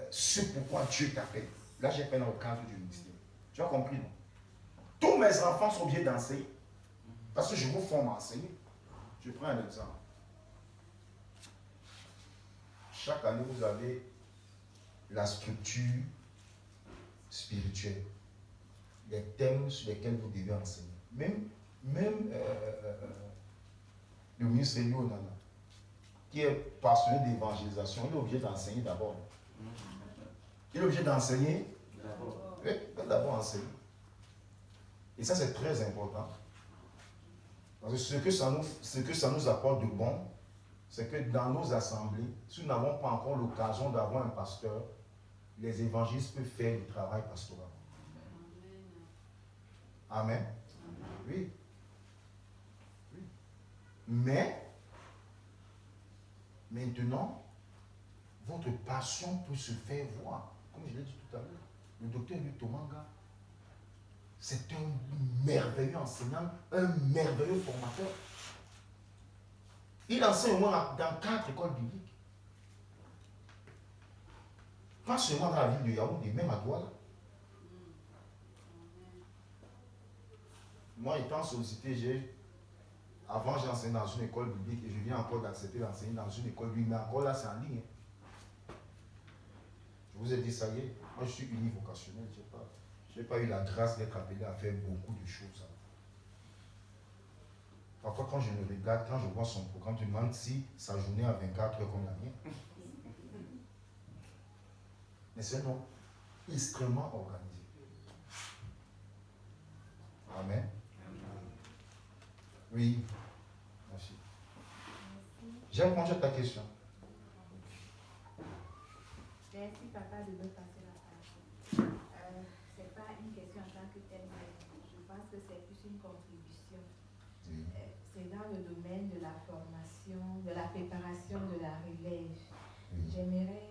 ce pourquoi Dieu t'appelle. Là, j'ai fait dans le cadre du ministère. Tu as compris, non? Tous mes enfants sont obligés d'enseigner. Parce que je vous forme à enseigner. Je prends un exemple. Chaque année, vous avez la structure spirituelle, les thèmes sur lesquels vous devez enseigner. Même le ministre Léo Nana, qui est passionné d'évangélisation, il est obligé d'enseigner d'abord. Il est obligé d'enseigner d'abord. Oui, d'abord enseigner. Et ça, c'est très important. Parce que ce que ça nous apporte de bon, c'est que dans nos assemblées, si nous n'avons pas encore l'occasion d'avoir un pasteur, les évangélistes peuvent faire le travail pastoral. Amen. Oui. Oui. Mais, maintenant, votre passion peut se faire voir. Comme je l'ai dit tout à l'heure, le docteur Luc Tomanga, c'est un merveilleux enseignant, un merveilleux formateur. Il enseigne au moins dans 4 écoles bibliques. Pas seulement dans la ville de Yaoundé, même à Douala. Moi, étant sollicité, avant j'enseignais dans une école biblique et je viens encore d'accepter d'enseigner dans une école biblique, mais encore là c'est en ligne. Je vous ai dit, ça y est, moi je suis univocationnel, je n'ai pas eu la grâce d'être appelé à faire beaucoup de choses. Parfois quand je le regarde, quand je vois son programme, je me demande si sa journée a 24 heures comme la mienne. Mais c'est un homme extrêmement organisé. Amen. Oui. Merci. J'ai répondu à ta question. Merci papa de me passer la parole. Ce n'est pas une question en tant que telle, mais je pense que c'est plus une contribution. Oui. C'est dans le domaine de la formation, de la préparation de la relève. Oui. J'aimerais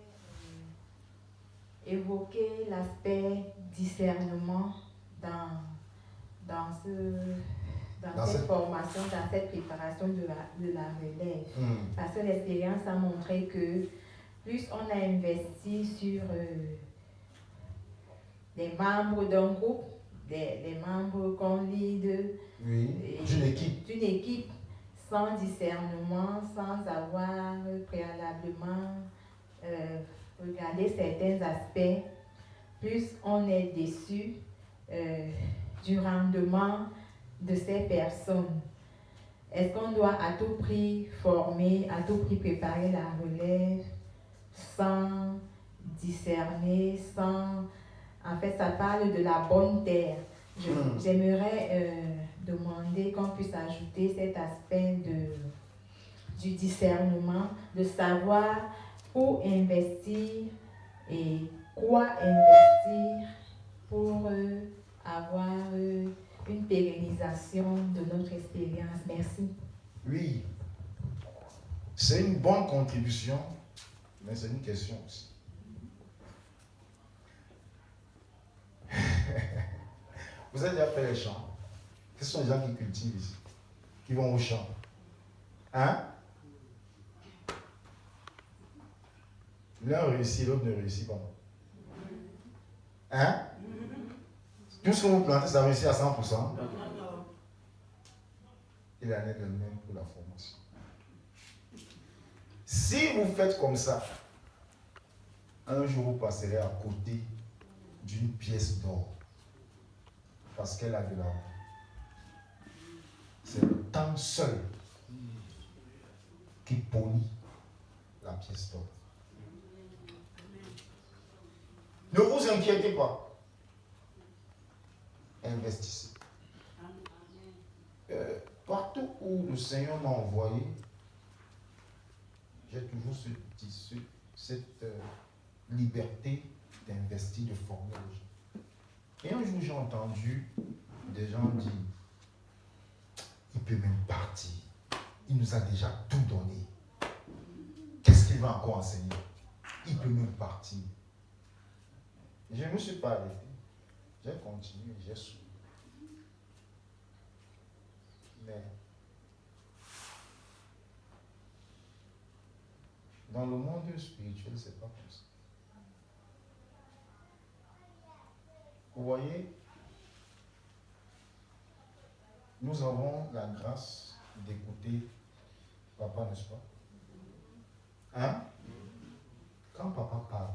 évoquer l'aspect discernement dans cette formation, dans cette préparation de la relève. Parce que l'expérience a montré que plus on a investi sur les membres d'un groupe, des membres qu'on lead, d'une équipe, sans discernement, sans avoir préalablement regardé certains aspects, plus on est déçu du rendement de ces personnes. Est-ce qu'on doit à tout prix former, à tout prix préparer la relève sans discerner, sans... En fait, ça parle de la bonne terre. J'aimerais demander qu'on puisse ajouter cet aspect du discernement, de savoir où investir et quoi investir pour avoir une pérennisation de notre expérience. Merci. Oui, c'est une bonne contribution, mais c'est une question aussi. Vous avez déjà fait les champs? Ce sont les gens qui cultivent ici, qui vont au champ. Hein? L'un réussit, l'autre ne réussit pas. Hein? Tout ce que vous plantez, ça réussit à 100%. Il en est de même pour la formation. Si vous faites comme ça, un jour vous passerez à côté d'une pièce d'or parce qu'elle a de l'argent. C'est le temps seul qui polie la pièce d'or. Ne vous inquiétez pas. Investissez. Partout où le Seigneur m'a envoyé, j'ai toujours cette liberté d'investir, de former les gens. Et un jour, j'ai entendu des gens dire, il peut même partir. Il nous a déjà tout donné. Qu'est-ce qu'il va encore enseigner? Il peut même partir. Je ne me suis pas arrêté. J'ai continué, j'ai souri. Mais dans le monde spirituel, ce n'est pas comme ça. Vous voyez, nous avons la grâce d'écouter papa, n'est-ce pas? Hein? Quand papa parle,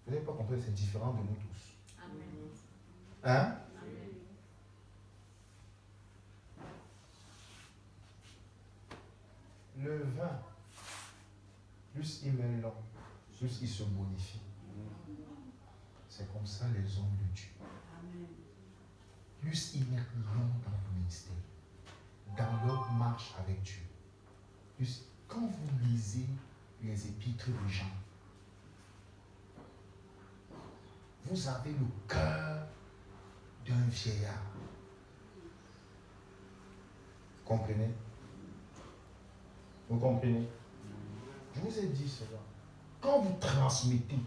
vous n'avez pas compris, c'est différent de nous tous. Amen. Hein? Le vin, plus il met long, plus il se bonifie. C'est comme ça les hommes de Dieu. Amen. Plus ils mettent long dans le ministère, dans leur marche avec Dieu. Plus, quand vous lisez les épîtres de Jean, vous avez le cœur d'un vieillard. Vous comprenez? Vous comprenez? Je vous ai dit cela. Quand vous transmettez,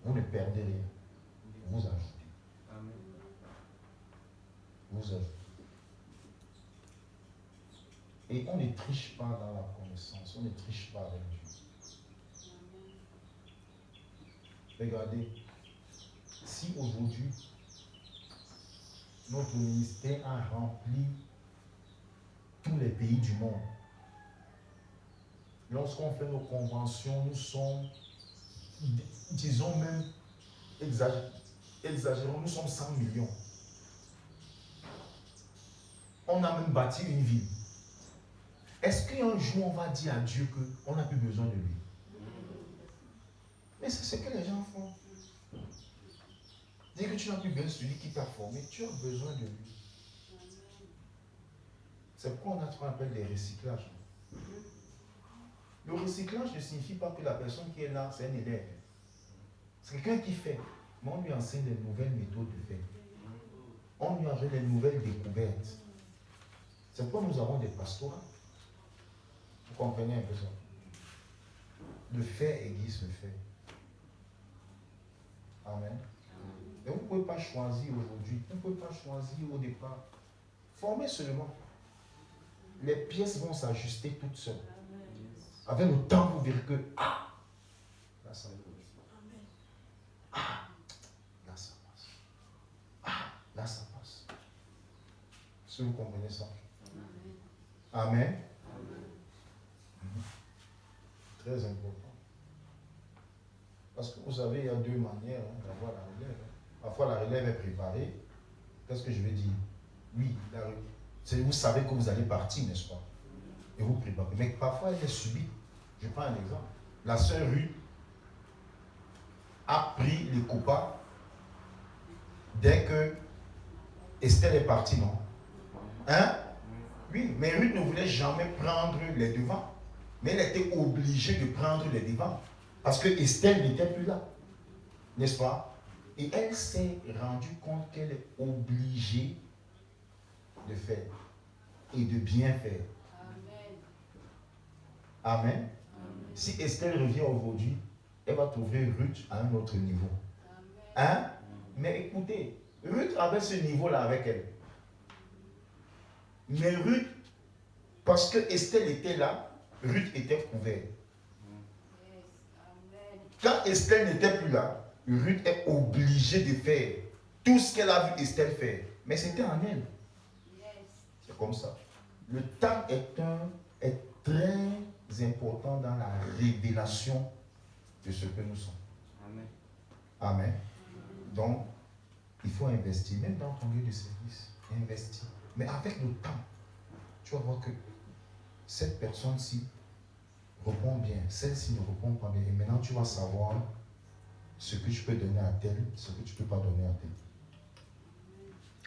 vous ne perdez rien. Vous ajoutez. Vous ajoutez. Et on ne triche pas dans la connaissance. On ne triche pas avec Dieu. Regardez, si aujourd'hui notre ministère a rempli tous les pays du monde, lorsqu'on fait nos conventions, nous sommes, disons même, exagérons, nous sommes 100 millions. On a même bâti une ville. Est-ce qu'un jour on va dire à Dieu qu'on n'a plus besoin de lui? Mais c'est ce que les gens font. Dire que tu n'as plus besoin de celui qui t'a formé, tu as besoin de lui. C'est pourquoi on a ce qu'on appelle des recyclages. Le recyclage ne signifie pas que la personne qui est là, c'est un élève. C'est quelqu'un qui fait. Mais on lui enseigne les nouvelles méthodes de faire. On lui enseigne les nouvelles découvertes. C'est pourquoi nous avons des pastorats. Vous comprenez un peu ça? Le fait aiguise le fait. Amen. Et vous ne pouvez pas choisir aujourd'hui. Vous ne pouvez pas choisir au départ. Formez seulement. Les pièces vont s'ajuster toutes seules. Avec le temps, vous verrez que là ça passe. Là ça passe. Là ça passe. Est-ce que vous comprenez ça? Amen. Très important. Parce que vous savez, il y a deux manières d'avoir la relève. Parfois, la relève est préparée. Qu'est-ce que je veux dire? Oui, vous savez que vous allez partir, n'est-ce pas? Et vous préparez. Mais parfois, elle est subie. Je prends un exemple. La sœur Ruth a pris les copas dès que Esther est partie, non? Hein? Oui, mais Ruth ne voulait jamais prendre les devants. Mais elle était obligée de prendre les devants. Parce que Esther n'était plus là. N'est-ce pas? Et elle s'est rendue compte qu'elle est obligée de faire et de bien faire. Amen. Amen. Si Esther revient aujourd'hui, elle va trouver Ruth à un autre niveau. Hein? Mais écoutez, Ruth avait ce niveau-là avec elle. Mais Ruth, parce que Esther était là, Ruth était couverte. Quand Esther n'était plus là, Ruth est obligée de faire tout ce qu'elle a vu Esther faire. Mais c'était en elle. C'est comme ça. Le temps est très important dans la révélation de ce que nous sommes. Amen. Amen. Donc, il faut investir, même dans ton lieu de service. Investir. Mais avec le temps, tu vas voir que cette personne-ci répond bien, celle-ci ne répond pas bien. Et maintenant, tu vas savoir ce que tu peux donner à tel, ce que tu ne peux pas donner à tel.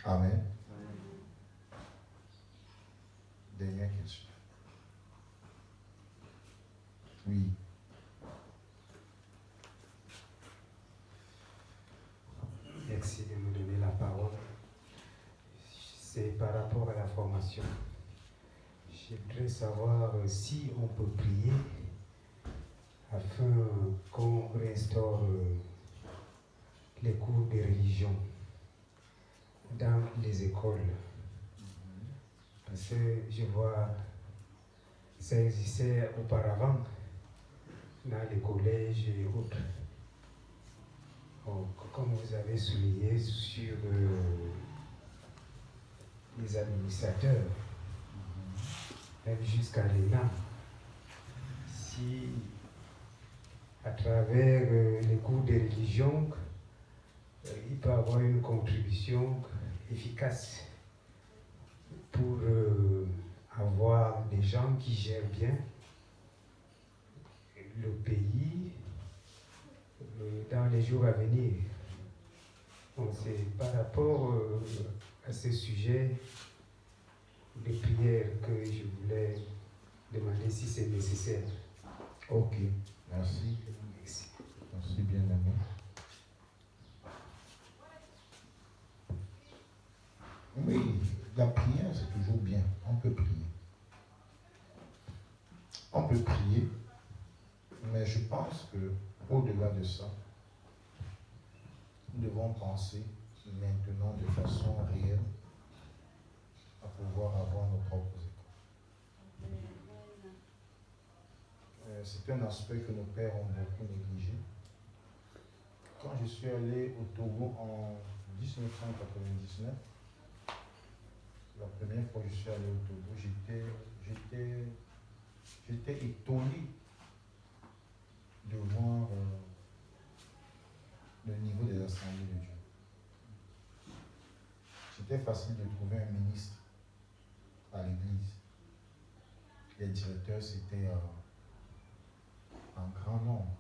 Amen. Dernière question. Oui. Merci de me donner la parole. C'est par rapport à la formation. Je voudrais savoir si on peut prier afin qu'on restaure les cours de religion dans les écoles. Parce que je vois, ça existait auparavant dans les collèges et autres. Donc, comme vous avez souligné sur les administrateurs, même jusqu'à l'ENA, si à travers les cours de religion, il peut avoir une contribution efficace pour avoir des gens qui gèrent bien le pays dans les jours à venir. Donc c'est par rapport à ce sujet de prière que je voulais demander si c'est nécessaire. Ok, merci. Merci bien aimé. Oui, la prière c'est toujours bien. On peut prier. On peut prier, mais je pense que au-delà de ça, nous devons penser maintenant de façon réelle à pouvoir avoir nos propres écoles. C'est un aspect que nos pères ont beaucoup négligé. Quand je suis allé au Togo en 1999, la première fois que je suis allé au Togo, j'étais étonné de voir le niveau des assemblées de Dieu. C'était facile de trouver un ministre à l'église. Les directeurs, c'était en grand nombre.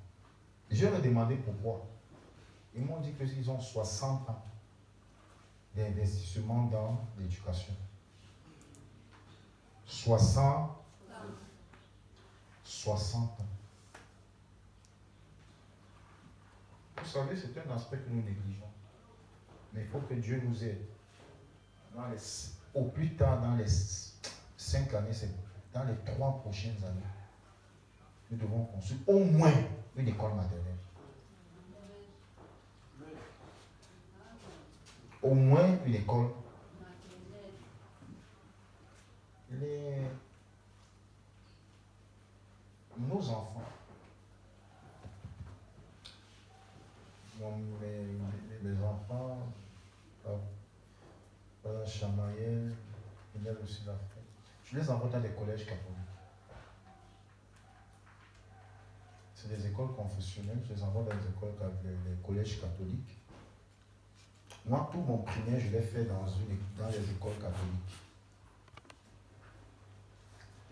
Je leur ai demandé pourquoi. Ils m'ont dit qu'ils ont 60 ans d'investissement dans l'éducation. 60 ans. Vous savez, c'est un aspect que nous négligeons. Mais il faut que Dieu nous aide. Au plus tard, dans les 5 années, dans les 3 prochaines années, nous devons construire au moins une école maternelle. Au moins une école. Nos enfants, mes enfants, Chamaël, il a aussi la fait. Je les envoie dans les collèges catholiques. C'est des écoles confessionnelles, je les envoie dans les collèges catholiques. Moi, tout mon primaire, je l'ai fait dans les écoles catholiques.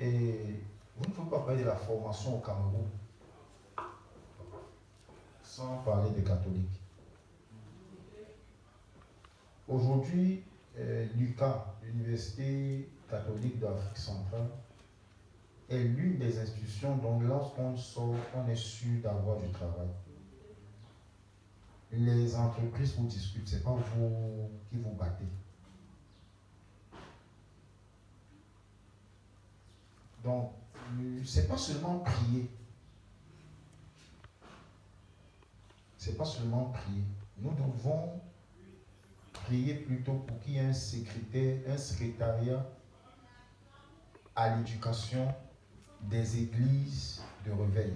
Et vous ne pouvez pas parler de la formation au Cameroun sans parler des catholiques. Aujourd'hui, l'UCA, l'Université catholique d'Afrique centrale, est l'une des institutions dont lorsqu'on sort, on est sûr d'avoir du travail. Les entreprises vous discutent, ce n'est pas vous qui vous battez. Donc, ce n'est pas seulement prier. Ce n'est pas seulement prier. Nous devons prier plutôt pour qu'il y ait un secrétariat à l'éducation des églises de réveil.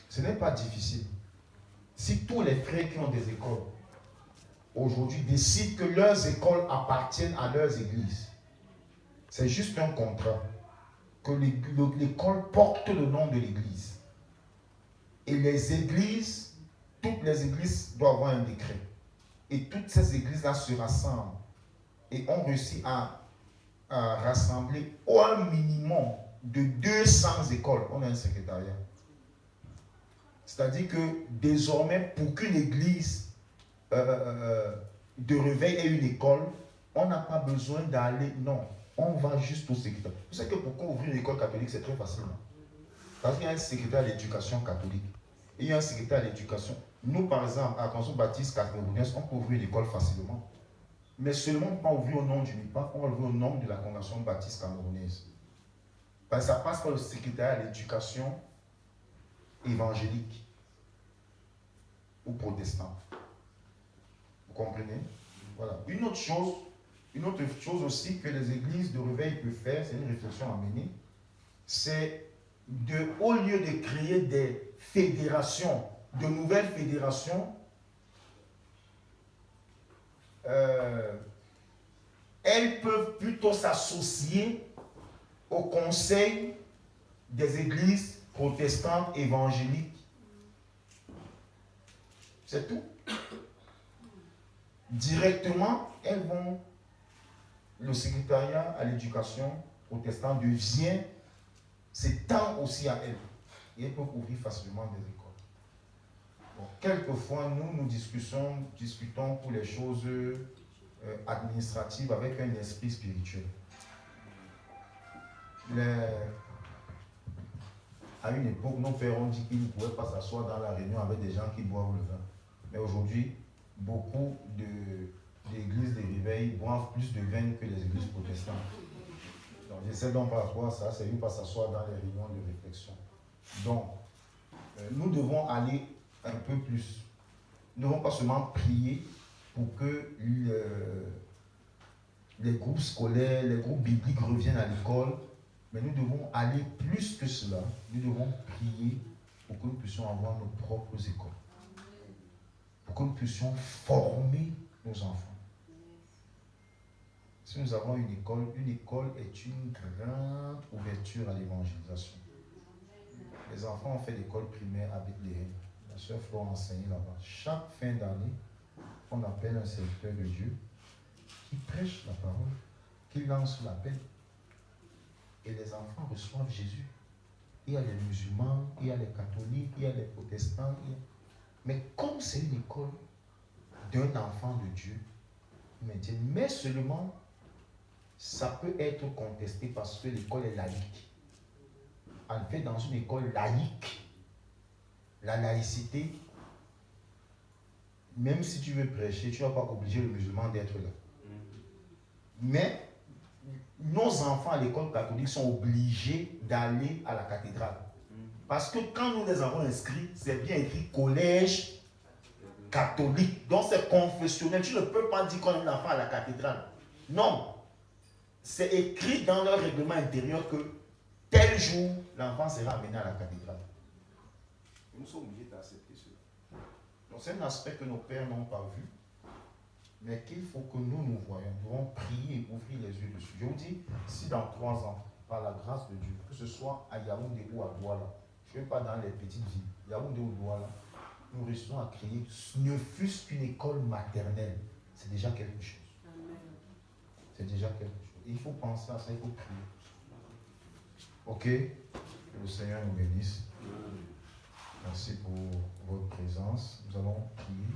Ce n'est pas difficile. Si tous les frères qui ont des écoles aujourd'hui décident que leurs écoles appartiennent à leurs églises, c'est juste un contrat, que l'école porte le nom de l'église. Et les églises, toutes les églises doivent avoir un décret. Et toutes ces églises-là se rassemblent et ont réussi à rassembler au minimum de 200 écoles. On a un secrétariat. C'est-à-dire que désormais, pour qu'une église de réveil ait une école, on n'a pas besoin d'aller, non, on va juste au secrétariat. Vous savez que pourquoi ouvrir une école catholique, c'est très facile. Parce qu'il y a un secrétaire à l'éducation catholique. Et il y a un secrétaire à l'éducation. Nous, par exemple, à la Congrégation baptiste camerounaise, on peut ouvrir une école facilement. Mais seulement pas ouvrir au nom du MIPA, on va ouvrir au nom de la Congrégation baptiste camerounaise. Parce que ça passe par le secrétaire à l'éducation évangélique ou protestant. Vous comprenez? Voilà. Une autre chose aussi que les églises de réveil peuvent faire, c'est une réflexion à mener, c'est au lieu de créer des fédérations, de nouvelles fédérations, elles peuvent plutôt s'associer au conseil des églises protestantes évangéliques. C'est tout. Directement, elles vont, le secrétariat à l'éducation protestante devient, c'est tant aussi à elles. Et elles peuvent ouvrir facilement des écoles. Bon, quelquefois, nous discutons pour les choses administratives avec un esprit spirituel. À une époque, nos pères ont dit qu'ils ne pouvaient pas s'asseoir dans la réunion avec des gens qui boivent le vin. Mais aujourd'hui, beaucoup d'églises de réveil boivent plus de vin que les églises protestantes. Donc, j'essaie donc par rapport à ça, c'est lui pas s'asseoir dans les réunions de réflexion. Donc, nous devons aller un peu plus. Nous ne devons pas seulement prier pour que les groupes scolaires, les groupes bibliques reviennent à l'école, mais nous devons aller plus que cela. Nous devons prier pour que nous puissions avoir nos propres écoles. Pour que nous puissions former nos enfants. Si nous avons une école est une grande ouverture à l'évangélisation. Les enfants ont fait l'école primaire à Bethléem. La sœur Flore enseignait là-bas. Chaque fin d'année, on appelle un serviteur de Dieu qui prêche la parole, qui lance l'appel. Et les enfants reçoivent Jésus. Il y a les musulmans, il y a les catholiques, il y a les protestants. Mais comme c'est une école d'un enfant de Dieu, mais seulement, ça peut être contesté parce que l'école est laïque. En fait, dans une école laïque, la laïcité, même si tu veux prêcher, tu ne vas pas obliger le musulman d'être là. Mais nos enfants à l'école catholique sont obligés d'aller à la cathédrale. Parce que quand nous les avons inscrits, c'est bien écrit collège catholique. Donc c'est confessionnel. Tu ne peux pas dire qu'on a un enfant à la cathédrale. Non. C'est écrit dans leur règlement intérieur que tel jour, l'enfant sera amené à la cathédrale. Nous sommes obligés d'accepter cela. Donc c'est un aspect que nos pères n'ont pas vu, mais qu'il faut que nous voyons. Nous devons prier et ouvrir les yeux dessus. Je vous dis, si dans 3 ans, par la grâce de Dieu, que ce soit à Yaoundé ou à Douala, je ne vais pas dans les petites villes, Yaoundé ou Douala, nous restons à créer, ne fût-ce qu'une école maternelle, c'est déjà quelque chose. C'est déjà quelque chose. Il faut penser à ça, il faut prier. Ok? Que le Seigneur nous bénisse. Merci pour votre présence. Nous allons prier.